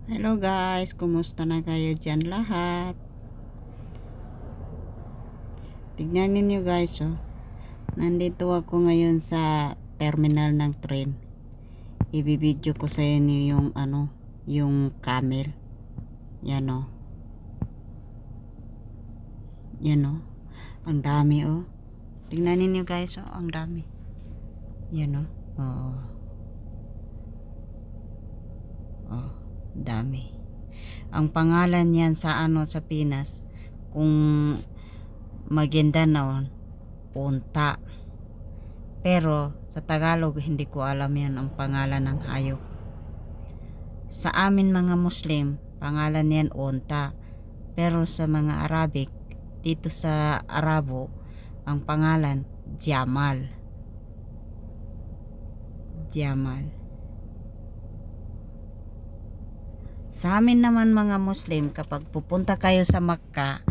Hello guys, kumusta na kayo dyan lahat? Tignan ninyo guys, oh. Nandito ako ngayon sa terminal ng train. Ibibidyo ko sa inyo yung yung camel. Yan oh. Yan oh. Ang dami oh. Tignan ninyo guys, oh, ang dami. Yan oh. Oh. Oh, dami. Ang pangalan yan sa sa Pinas, kung Maguindanao, punta. Pero sa Tagalog hindi ko alam yan ang pangalan ng hayop. Sa amin mga Muslim, pangalan yan unta. Pero sa mga Arabic, dito sa Arabo, ang pangalan Jamal. Jamal. Sa amin naman mga Muslim, kapag pupunta kayo sa Makkah,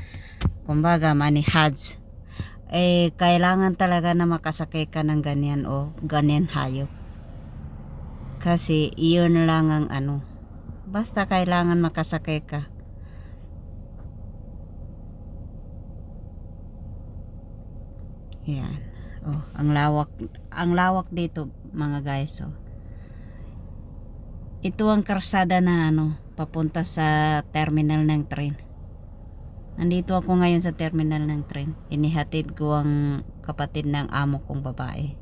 kumbaga mani Hajj, kailangan talaga na makasakay ka ng ganyan o ganyan hayop. Kasi iyon lang ang basta kailangan makasakay ka. Yan. Oh, ang lawak dito mga guys, oh. Ito ang karsada na papunta sa terminal ng train. Nandito ako ngayon sa terminal ng train. Inihatid ko ang kapatid ng amo kong babae.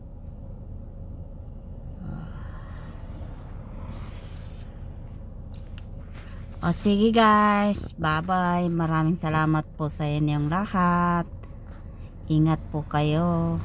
O sige guys, bye bye. Maraming salamat po sa inyong lahat. Ingat po kayo.